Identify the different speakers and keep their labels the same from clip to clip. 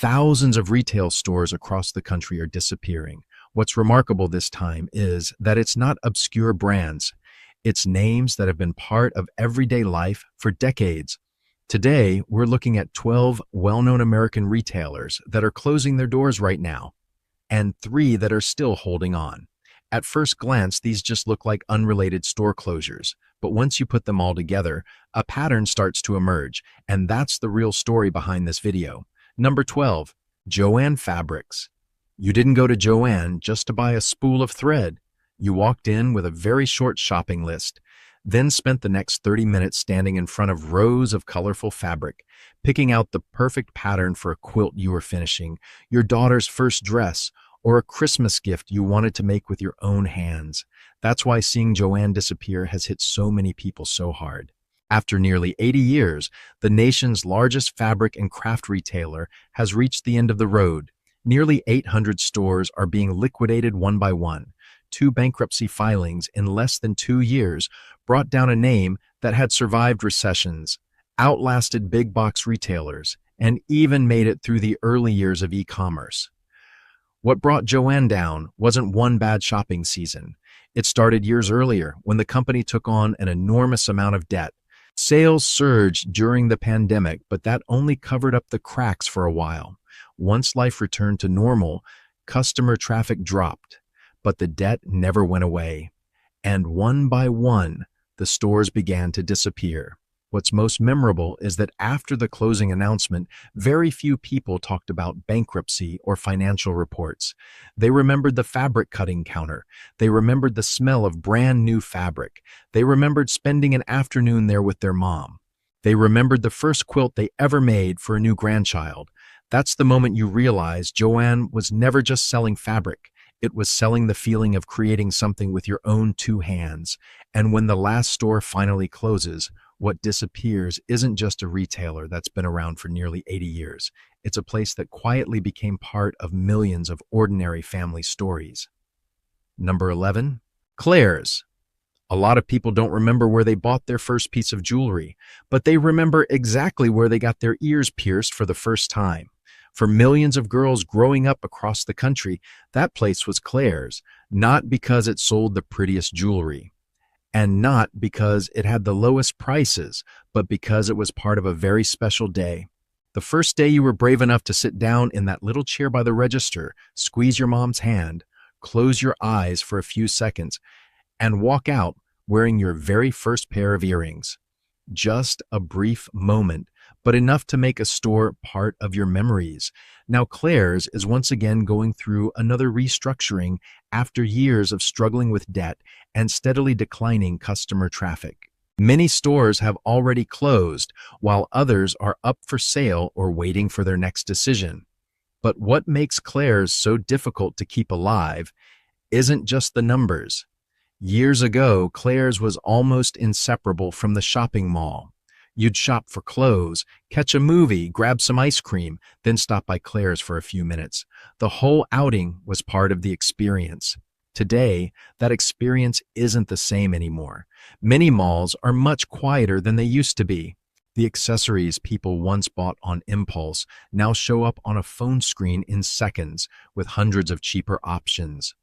Speaker 1: Thousands of retail stores across the country are disappearing. What's remarkable this time is that it's not obscure brands. It's names that have been part of everyday life for decades. Today, we're looking at 12 well-known American retailers that are closing their doors right now, and 3 that are still holding on. At first glance, these just look like unrelated store closures, but once you put them all together, a pattern starts to emerge, and that's the real story behind this video. Number 12, Joann Fabrics. You didn't go to Joann just to buy a spool of thread. You walked in with a very short shopping list, then spent the next 30 minutes standing in front of rows of colorful fabric, picking out the perfect pattern for a quilt you were finishing, your daughter's first dress, or a Christmas gift you wanted to make with your own hands. That's why seeing Joann disappear has hit so many people so hard. After nearly 80 years, the nation's largest fabric and craft retailer has reached the end of the road. Nearly 800 stores are being liquidated one by one. 2 bankruptcy filings in less than 2 years brought down a name that had survived recessions, outlasted big box retailers, and even made it through the early years of e-commerce. What brought Joann down wasn't one bad shopping season. It started years earlier when the company took on an enormous amount of debt. Sales surged during the pandemic, but that only covered up the cracks for a while. Once life returned to normal, customer traffic dropped, but the debt never went away. And one by one, the stores began to disappear. What's most memorable is that after the closing announcement, very few people talked about bankruptcy or financial reports. They remembered the fabric cutting counter. They remembered the smell of brand new fabric. They remembered spending an afternoon there with their mom. They remembered the first quilt they ever made for a new grandchild. That's the moment you realize Joann was never just selling fabric. It was selling the feeling of creating something with your own 2 hands. And when the last store finally closes, what disappears isn't just a retailer that's been around for nearly 80 years. It's a place that quietly became part of millions of ordinary family stories. Number 11, Claire's. A lot of people don't remember where they bought their first piece of jewelry, but they remember exactly where they got their ears pierced for the first time. For millions of girls growing up across the country, that place was Claire's, not because it sold the prettiest jewelry, and not because it had the lowest prices, but because it was part of a very special day. The first day you were brave enough to sit down in that little chair by the register, squeeze your mom's hand, close your eyes for a few seconds, and walk out wearing your very first pair of earrings. Just a brief moment, but enough to make a store part of your memories. Now Claire's is once again going through another restructuring after years of struggling with debt and steadily declining customer traffic. Many stores have already closed, while others are up for sale or waiting for their next decision. But what makes Claire's so difficult to keep alive isn't just the numbers. Years ago, Claire's was almost inseparable from the shopping mall. You'd shop for clothes, catch a movie, grab some ice cream, then stop by Claire's for a few minutes. The whole outing was part of the experience. Today, that experience isn't the same anymore. Many malls are much quieter than they used to be. The accessories people once bought on impulse now show up on a phone screen in seconds with hundreds of cheaper options.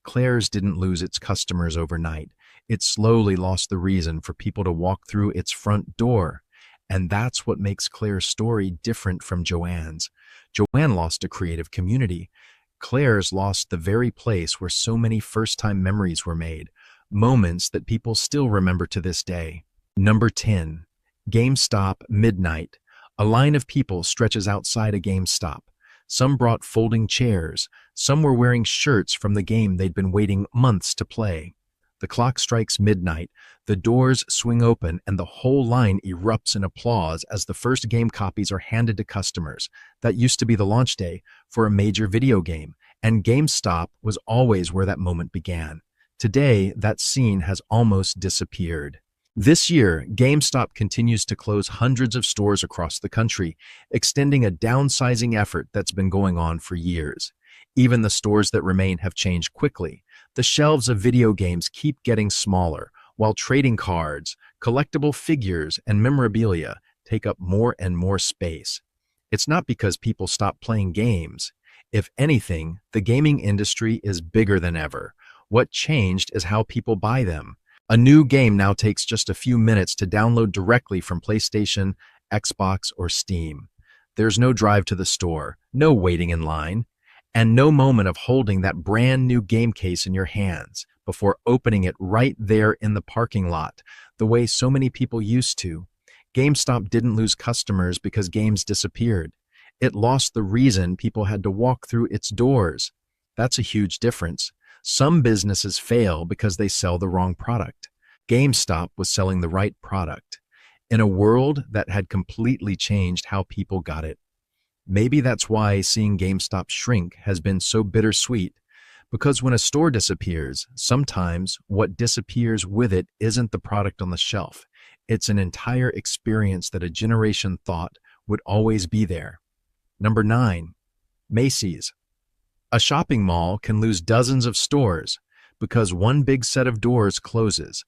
Speaker 1: Claire's didn't lose its customers overnight. It slowly lost the reason for people to walk through its front door. And that's what makes Claire's story different from Joann's. Joann lost a creative community. Claire's lost the very place where so many first-time memories were made, moments that people still remember to this day. Number 10, GameStop Midnight. A line of people stretches outside a GameStop. Some brought folding chairs. Some were wearing shirts from the game they'd been waiting months to play. The clock strikes midnight, the doors swing open, and the whole line erupts in applause as the first game copies are handed to customers. That used to be the launch day for a major video game, and GameStop was always where that moment began. Today, that scene has almost disappeared. This year, GameStop continues to close hundreds of stores across the country, extending a downsizing effort that's been going on for years. Even the stores that remain have changed quickly. The shelves of video games keep getting smaller, while trading cards, collectible figures, and memorabilia take up more and more space. It's not because people stop playing games. If anything, the gaming industry is bigger than ever. What changed is how people buy them. A new game now takes just a few minutes to download directly from PlayStation, Xbox, or Steam. There's no drive to the store, no waiting in line, and no moment of holding that brand new game case in your hands before opening it right there in the parking lot, the way so many people used to. GameStop didn't lose customers because games disappeared. It lost the reason people had to walk through its doors. That's a huge difference. Some businesses fail because they sell the wrong product. GameStop was selling the right product in a world that had completely changed how people got it. Maybe that's why seeing GameStop shrink has been so bittersweet, because when a store disappears, sometimes what disappears with it isn't the product on the shelf. It's an entire experience that a generation thought would always be there. Number 9, Macy's. A shopping mall can lose dozens of stores because one big set of doors closes,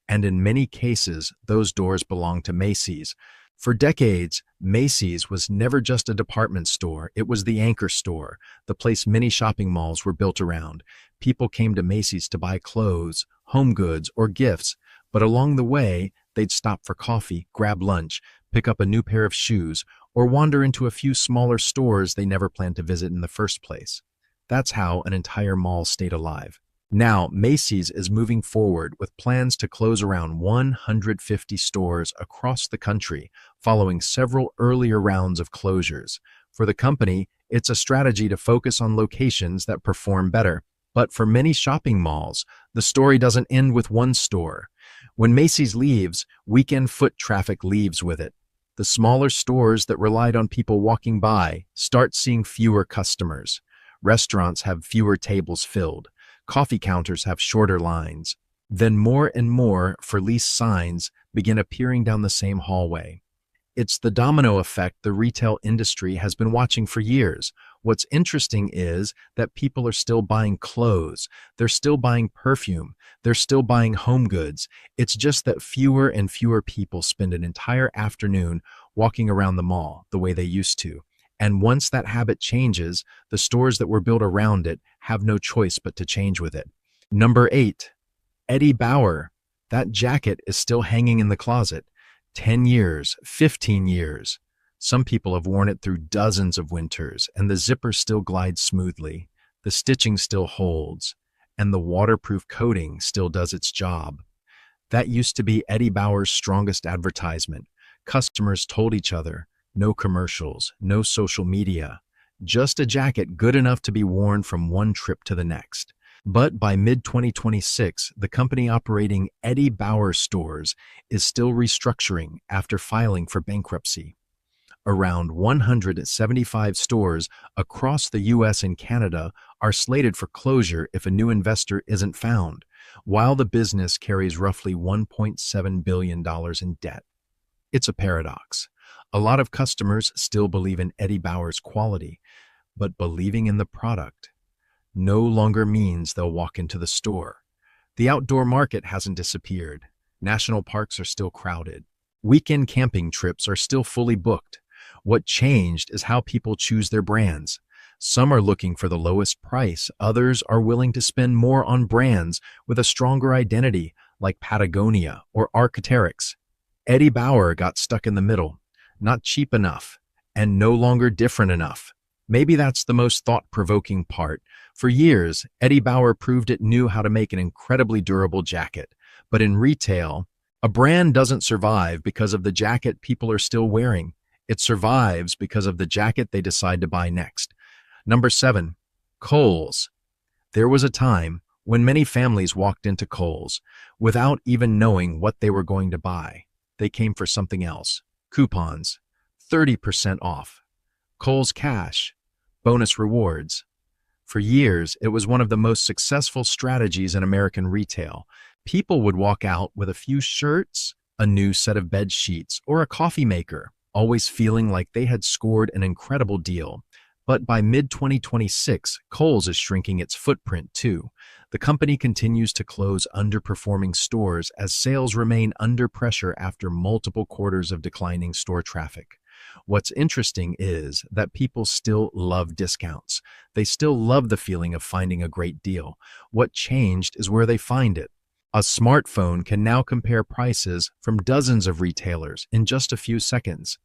Speaker 1: and in many cases, those doors belong to Macy's. For decades, Macy's was never just a department store. It was the anchor store, the place many shopping malls were built around. People came to Macy's to buy clothes, home goods, or gifts, but along the way, they'd stop for coffee, grab lunch, pick up a new pair of shoes, or wander into a few smaller stores they never planned to visit in the first place. That's how an entire mall stayed alive. Now, Macy's is moving forward with plans to close around 150 stores across the country, following several earlier rounds of closures. For the company, it's a strategy to focus on locations that perform better. But for many shopping malls, the story doesn't end with one store. When Macy's leaves, weekend foot traffic leaves with it. The smaller stores that relied on people walking by start seeing fewer customers. Restaurants have fewer tables filled. Coffee counters have shorter lines. Then more and more for-lease signs begin appearing down the same hallway. It's the domino effect the retail industry has been watching for years. What's interesting is that people are still buying clothes. They're still buying perfume. They're still buying home goods. It's just that fewer and fewer people spend an entire afternoon walking around the mall the way they used to. And once that habit changes, the stores that were built around it have no choice but to change with it. Number 8, Eddie Bauer. That jacket is still hanging in the closet. 10 years, 15 years. Some people have worn it through dozens of winters, and the zipper still glides smoothly. The stitching still holds, and the waterproof coating still does its job. That used to be Eddie Bauer's strongest advertisement. Customers told each other, no commercials, no social media, just a jacket good enough to be worn from one trip to the next. But by mid-2026, the company operating Eddie Bauer stores is still restructuring after filing for bankruptcy. Around 175 stores across the US and Canada are slated for closure if a new investor isn't found, while the business carries roughly $1.7 billion in debt. It's a paradox. A lot of customers still believe in Eddie Bauer's quality, but believing in the product no longer means they'll walk into the store. The outdoor market hasn't disappeared. National parks are still crowded. Weekend camping trips are still fully booked. What changed is how people choose their brands. Some are looking for the lowest price. Others are willing to spend more on brands with a stronger identity, like Patagonia or Arc'teryx. Eddie Bauer got stuck in the middle. Not cheap enough, and no longer different enough. Maybe that's the most thought-provoking part. For years, Eddie Bauer proved it knew how to make an incredibly durable jacket. But in retail, a brand doesn't survive because of the jacket people are still wearing. It survives because of the jacket they decide to buy next. Number 7, Kohl's. There was a time when many families walked into Kohl's without even knowing what they were going to buy. They came for something else. Coupons, 30% off, Kohl's Cash, bonus rewards. For years, it was one of the most successful strategies in American retail. People would walk out with a few shirts, a new set of bed sheets, or a coffee maker, always feeling like they had scored an incredible deal. But by mid-2026, Kohl's is shrinking its footprint too. The company continues to close underperforming stores as sales remain under pressure after multiple quarters of declining store traffic. What's interesting is that people still love discounts. They still love the feeling of finding a great deal. What changed is where they find it. A smartphone can now compare prices from dozens of retailers in just a few seconds.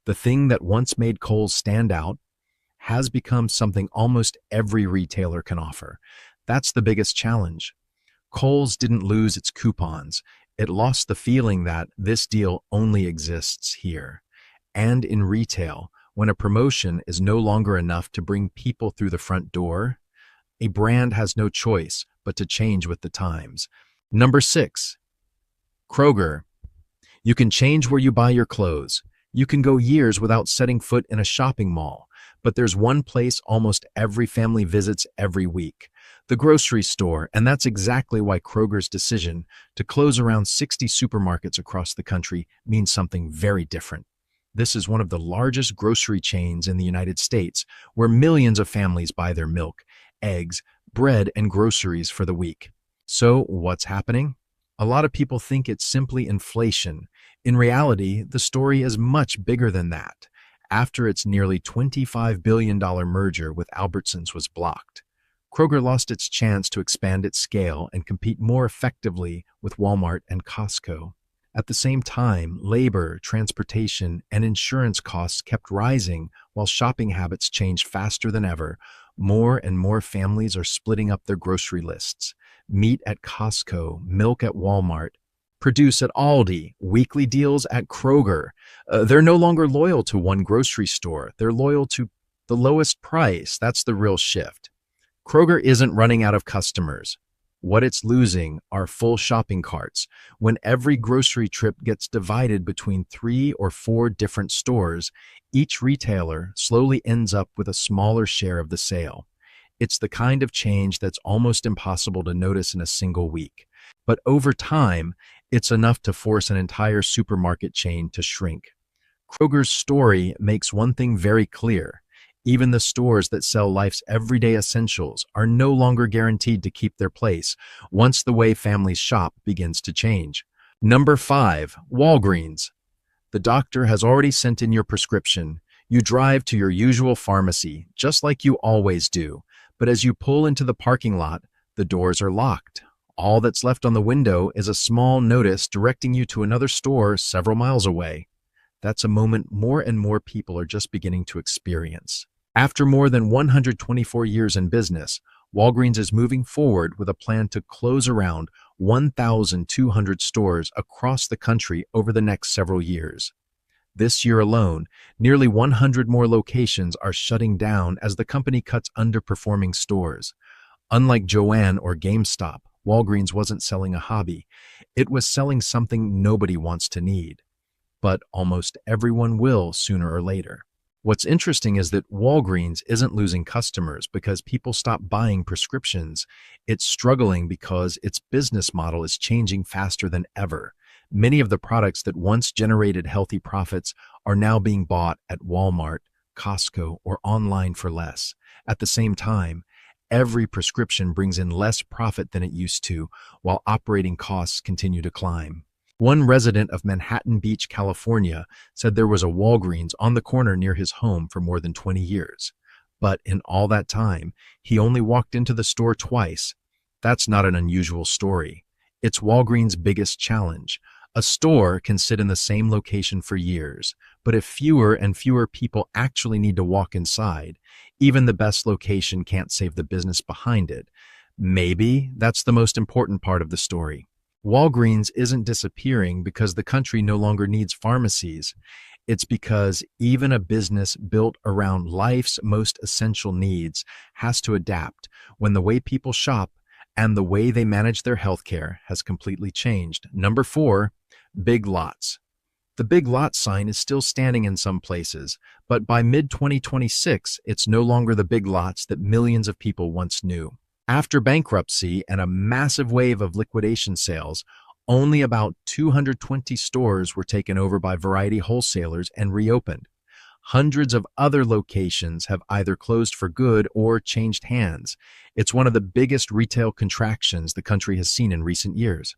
Speaker 1: The thing that once made Kohl's stand out has become something almost every retailer can offer. That's the biggest challenge. Kohl's didn't lose its coupons. It lost the feeling that this deal only exists here. And in retail, when a promotion is no longer enough to bring people through the front door, a brand has no choice but to change with the times. Number 6, Kroger. You can change where you buy your clothes. You can go years without setting foot in a shopping mall. But there's one place almost every family visits every week, the grocery store, and that's exactly why Kroger's decision to close around 60 supermarkets across the country means something very different. This is one of the largest grocery chains in the United States, where millions of families buy their milk, eggs, bread, and groceries for the week. So what's happening? A lot of people think it's simply inflation. In reality, the story is much bigger than that. After its nearly $25 billion merger with Albertsons was blocked, Kroger lost its chance to expand its scale and compete more effectively with Walmart and Costco. At the same time, labor, transportation, and insurance costs kept rising while shopping habits changed faster than ever. More and more families are splitting up their grocery lists. Meat at Costco, milk at Walmart, produce at Aldi, weekly deals at Kroger. They're no longer loyal to one grocery store. They're loyal to the lowest price. That's the real shift. Kroger isn't running out of customers. What it's losing are full shopping carts. When every grocery trip gets divided between 3 or 4 different stores, each retailer slowly ends up with a smaller share of the sale. It's the kind of change that's almost impossible to notice in a single week. But over time, it's enough to force an entire supermarket chain to shrink. Kroger's story makes one thing very clear. Even the stores that sell life's everyday essentials are no longer guaranteed to keep their place once the way families shop begins to change. Number 5, Walgreens. The doctor has already sent in your prescription. You drive to your usual pharmacy, just like you always do. But as you pull into the parking lot, the doors are locked. All that's left on the window is a small notice directing you to another store several miles away. That's a moment more and more people are just beginning to experience. After more than 124 years in business, Walgreens is moving forward with a plan to close around 1,200 stores across the country over the next several years. This year alone, nearly 100 more locations are shutting down as the company cuts underperforming stores. Unlike Joann or GameStop, Walgreens wasn't selling a hobby. It was selling something nobody wants to need. But almost everyone will sooner or later. What's interesting is that Walgreens isn't losing customers because people stop buying prescriptions. It's struggling because its business model is changing faster than ever. Many of the products that once generated healthy profits are now being bought at Walmart, Costco, or online for less. At the same time, every prescription brings in less profit than it used to, while operating costs continue to climb. One resident of Manhattan Beach, California, said there was a Walgreens on the corner near his home for more than 20 years. But in all that time, he only walked into the store twice. That's not an unusual story. It's Walgreens' biggest challenge. A store can sit in the same location for years, but if fewer and fewer people actually need to walk inside, even the best location can't save the business behind it. Maybe that's the most important part of the story. Walgreens isn't disappearing because the country no longer needs pharmacies. It's because even a business built around life's most essential needs has to adapt when the way people shop and the way they manage their healthcare has completely changed. Number 4, Big Lots. The Big Lots sign is still standing in some places, but by mid-2026, it's no longer the Big Lots that millions of people once knew. After bankruptcy and a massive wave of liquidation sales, only about 220 stores were taken over by variety wholesalers and reopened. Hundreds of other locations have either closed for good or changed hands. It's one of the biggest retail contractions the country has seen in recent years.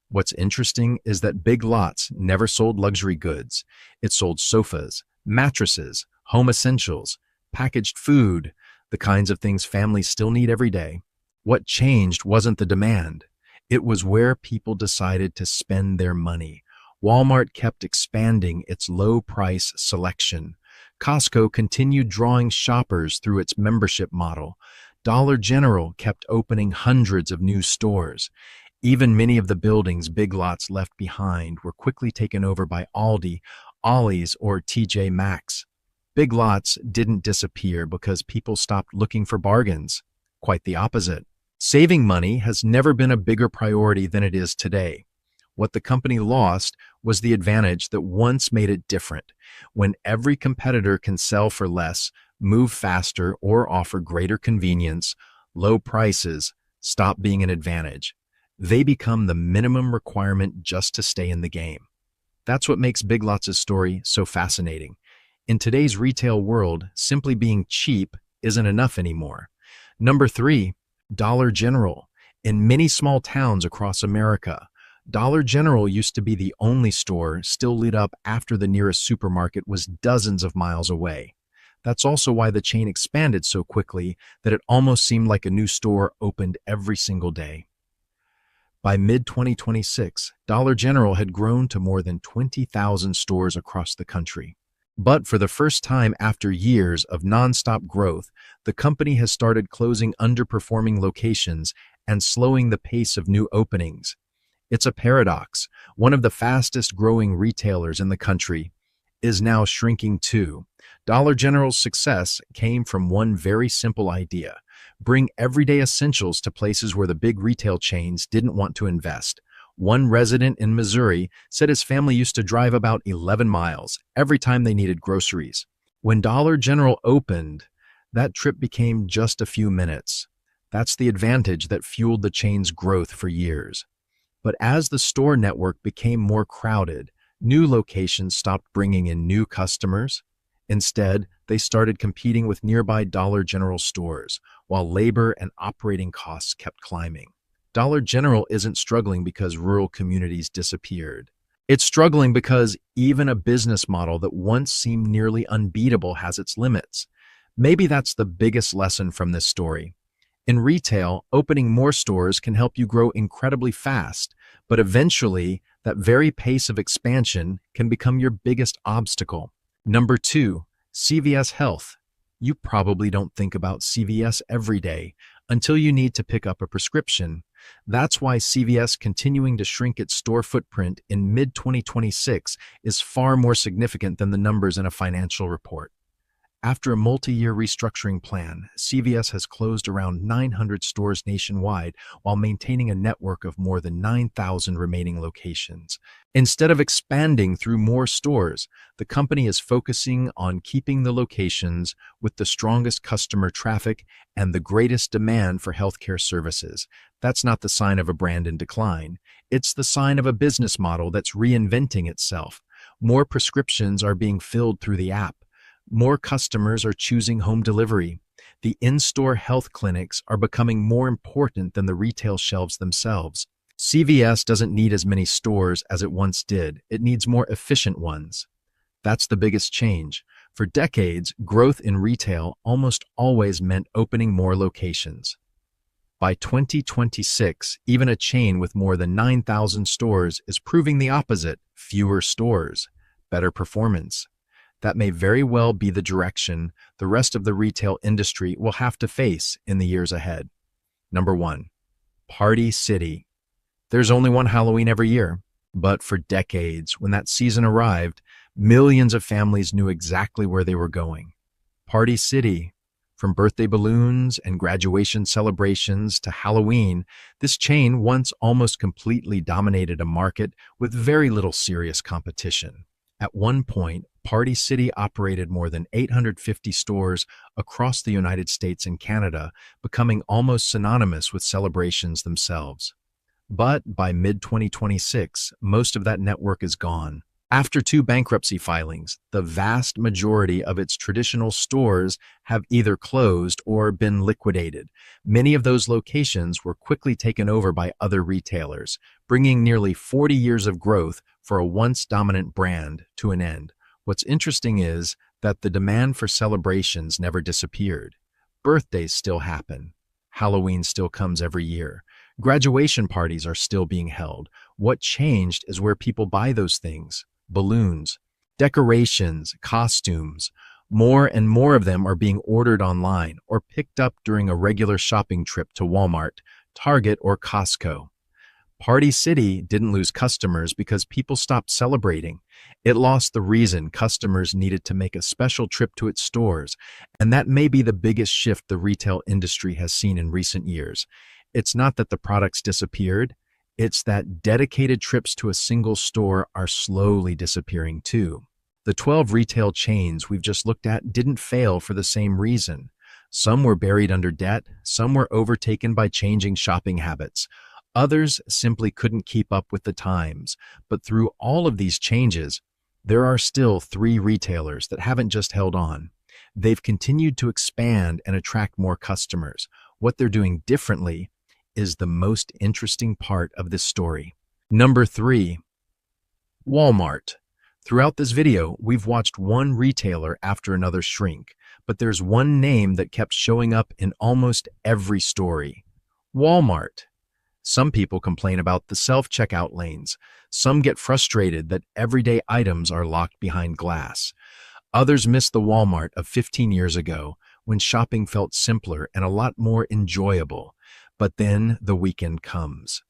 Speaker 1: What's interesting is that Big Lots never sold luxury goods. It sold sofas, Mattresses, home essentials, packaged food, the kinds of things families still need every day. What changed wasn't the demand. It was where people decided to spend their money. Walmart kept expanding its low-price selection. Costco continued drawing shoppers through its membership model. Dollar General kept opening hundreds of new stores. Even many of the buildings Big Lots left behind were quickly taken over by Aldi, Ollie's, or TJ Maxx. Big Lots didn't disappear because people stopped looking for bargains. Quite the opposite. Saving money has never been a bigger priority than it is today. What the company lost was the advantage that once made it different. When every competitor can sell for less, move faster, or offer greater convenience, low prices stop being an advantage. They become the minimum requirement just to stay in the game. That's what makes Big Lots' story so fascinating. In today's retail world, simply being cheap isn't enough anymore. Number 3, Dollar General. In many small towns across America, Dollar General used to be the only store still lit up after the nearest supermarket was dozens of miles away. That's also why the chain expanded so quickly that it almost seemed like a new store opened every single day. By mid-2026, Dollar General had grown to more than 20,000 stores across the country. But for the first time after years of nonstop growth, the company has started closing underperforming locations and slowing the pace of new openings. It's a paradox. One of the fastest growing retailers in the country is now shrinking too. Dollar General's success came from one very simple idea: bring everyday essentials to places where the big retail chains didn't want to invest. One resident in Missouri said his family used to drive about 11 miles every time they needed groceries. When Dollar General opened, that trip became just a few minutes. That's the advantage that fueled the chain's growth for years. But as the store network became more crowded, new locations stopped bringing in new customers. Instead, they started competing with nearby Dollar General stores, while labor and operating costs kept climbing. Dollar General isn't struggling because rural communities disappeared. It's struggling because even a business model that once seemed nearly unbeatable has its limits. Maybe that's the biggest lesson from this story. In retail, opening more stores can help you grow incredibly fast, but eventually, that very pace of expansion can become your biggest obstacle. Number 2, CVS Health. You probably don't think about CVS every day until you need to pick up a prescription. That's why CVS continuing to shrink its store footprint in mid-2026 is far more significant than the numbers in a financial report. After a multi-year restructuring plan, CVS has closed around 900 stores nationwide while maintaining a network of more than 9,000 remaining locations. Instead of expanding through more stores, the company is focusing on keeping the locations with the strongest customer traffic and the greatest demand for healthcare services. That's not the sign of a brand in decline. It's the sign of a business model that's reinventing itself. More prescriptions are being filled through the app. More customers are choosing home delivery. The in-store health clinics are becoming more important than the retail shelves themselves. CVS doesn't need as many stores as it once did. It needs more efficient ones. That's the biggest change. For decades, growth in retail almost always meant opening more locations. By 2026, even a chain with more than 9,000 stores is proving the opposite: fewer stores, better performance. That may very well be the direction the rest of the retail industry will have to face in the years ahead. Number 1, Party City. There's only one Halloween every year, but for decades, when that season arrived, millions of families knew exactly where they were going. Party City. From birthday balloons and graduation celebrations to Halloween, this chain once almost completely dominated a market with very little serious competition. At one point, Party City operated more than 850 stores across the United States and Canada, becoming almost synonymous with celebrations themselves. But by mid-2026, most of that network is gone. After 2 bankruptcy filings, the vast majority of its traditional stores have either closed or been liquidated. Many of those locations were quickly taken over by other retailers, bringing nearly 40 years of growth for a once dominant brand to an end. What's interesting is that the demand for celebrations never disappeared. Birthdays still happen. Halloween still comes every year. Graduation parties are still being held. What changed is where people buy those things: balloons, decorations, costumes. More and more of them are being ordered online or picked up during a regular shopping trip to Walmart, Target, or Costco. Party City didn't lose customers because people stopped celebrating. It lost the reason customers needed to make a special trip to its stores, and that may be the biggest shift the retail industry has seen in recent years. It's not that the products disappeared, it's that dedicated trips to a single store are slowly disappearing too. The 12 retail chains we've just looked at didn't fail for the same reason. Some were buried under debt, some were overtaken by changing shopping habits. Others simply couldn't keep up with the times. But through all of these changes, there are still three retailers that haven't just held on. They've continued to expand and attract more customers. What they're doing differently is the most interesting part of this story. Number 3, Walmart. Throughout this video, we've watched one retailer after another shrink, but there's one name that kept showing up in almost every story: Walmart. Some people complain about the self-checkout lanes. Some get frustrated that everyday items are locked behind glass. Others miss the Walmart of 15 years ago when shopping felt simpler and a lot more enjoyable. But then the weekend comes.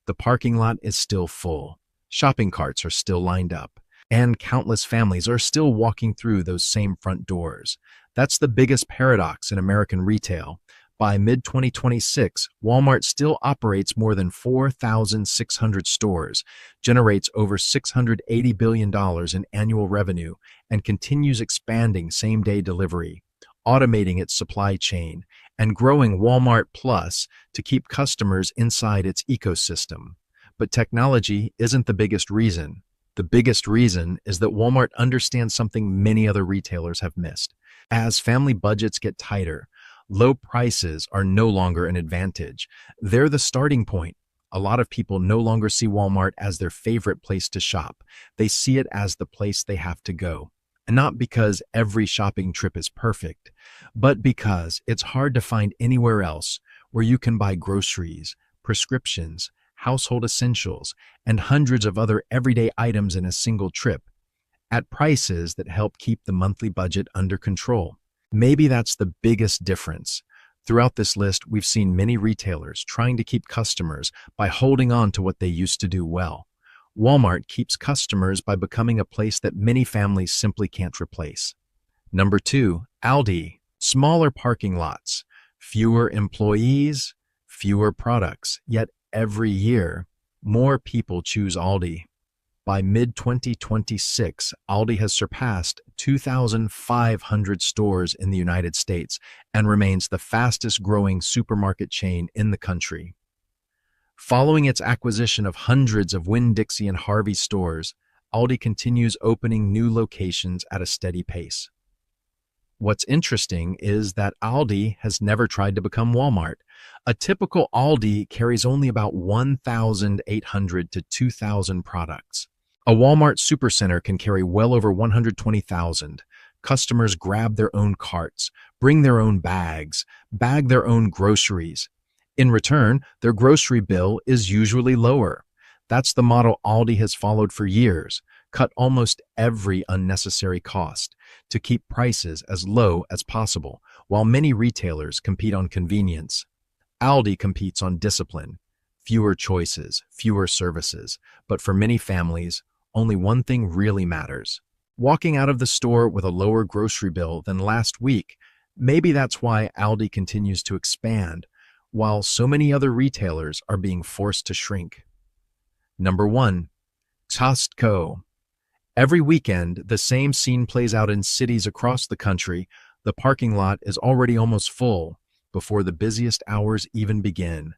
Speaker 1: The parking lot is still full. Shopping carts are still lined up. And countless families are still walking through those same front doors. That's the biggest paradox in American retail. By mid-2026, Walmart still operates more than 4,600 stores, generates over $680 billion in annual revenue, and continues expanding same-day delivery, automating its supply chain, and growing Walmart Plus to keep customers inside its ecosystem. But technology isn't the biggest reason. The biggest reason is that Walmart understands something many other retailers have missed. As family budgets get tighter, low prices are no longer an advantage. They're the starting point. A lot of people no longer see Walmart as their favorite place to shop. They see it as the place they have to go. And not because every shopping trip is perfect, but because it's hard to find anywhere else where you can buy groceries, prescriptions, household essentials, and hundreds of other everyday items in a single trip at prices that help keep the monthly budget under control. Maybe that's the biggest difference. Throughout this list, we've seen many retailers trying to keep customers by holding on to what they used to do well. Walmart keeps customers by becoming a place that many families simply can't replace. Number 2, Aldi. Smaller parking lots, fewer employees, fewer products, yet every year, more people choose Aldi. By mid-2026, Aldi has surpassed 2,500 stores in the United States and remains the fastest-growing supermarket chain in the country. Following its acquisition of hundreds of Winn-Dixie and Harvey stores, Aldi continues opening new locations at a steady pace. What's interesting is that Aldi has never tried to become Walmart. A typical Aldi carries only about 1,800 to 2,000 products. A Walmart supercenter can carry well over 120,000. Customers grab their own carts, bring their own bags, bag their own groceries. In return, their grocery bill is usually lower. That's the model Aldi has followed for years: cut almost every unnecessary cost to keep prices as low as possible. While many retailers compete on convenience, Aldi competes on discipline: fewer choices, fewer services. But for many families, only one thing really matters: walking out of the store with a lower grocery bill than last week. Maybe that's why Aldi continues to expand, while so many other retailers are being forced to shrink. Number 1, Costco. Every weekend, the same scene plays out in cities across the country. The parking lot is already almost full before the busiest hours even begin.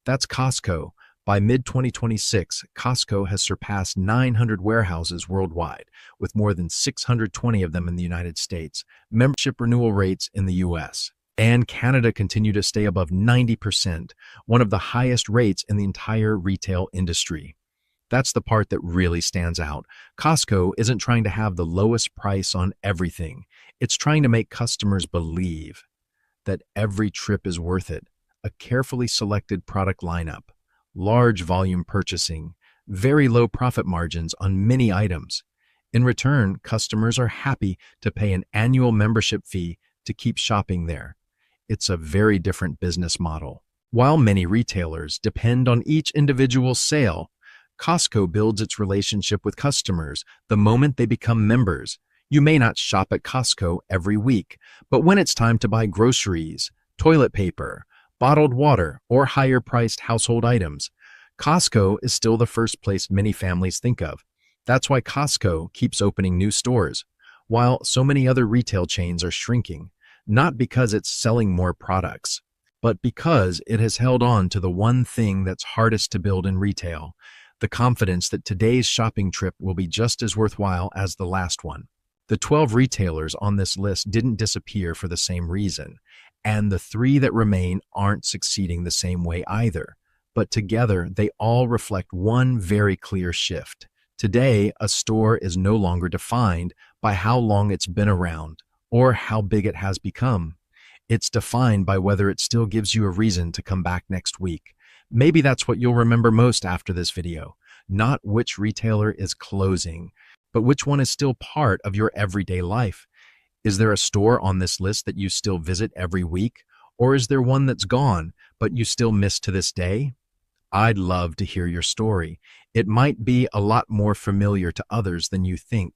Speaker 1: That's Costco. By mid-2026, Costco has surpassed 900 warehouses worldwide, with more than 620 of them in the United States. Membership renewal rates in the U.S. and Canada continue to stay above 90%, one of the highest rates in the entire retail industry. That's the part that really stands out. Costco isn't trying to have the lowest price on everything. It's trying to make customers believe that every trip is worth it. A carefully selected product lineup, large volume purchasing, very low profit margins on many items. In return, customers are happy to pay an annual membership fee to keep shopping there. It's a very different business model. While many retailers depend on each individual sale, Costco builds its relationship with customers the moment they become members. You may not shop at Costco every week, but when it's time to buy groceries, toilet paper, bottled water, or higher-priced household items, Costco is still the first place many families think of. That's why Costco keeps opening new stores, while so many other retail chains are shrinking, not because it's selling more products, but because it has held on to the one thing that's hardest to build in retail, the confidence that today's shopping trip will be just as worthwhile as the last one. The 12 retailers on this list didn't disappear for the same reason, and the 3 that remain aren't succeeding the same way either. But together, they all reflect one very clear shift. Today, a store is no longer defined by how long it's been around or how big it has become. It's defined by whether it still gives you a reason to come back next week. Maybe that's what you'll remember most after this video. Not which retailer is closing, but which one is still part of your everyday life. Is there a store on this list that you still visit every week? Or is there one that's gone, but you still miss to this day? I'd love to hear your story. It might be a lot more familiar to others than you think.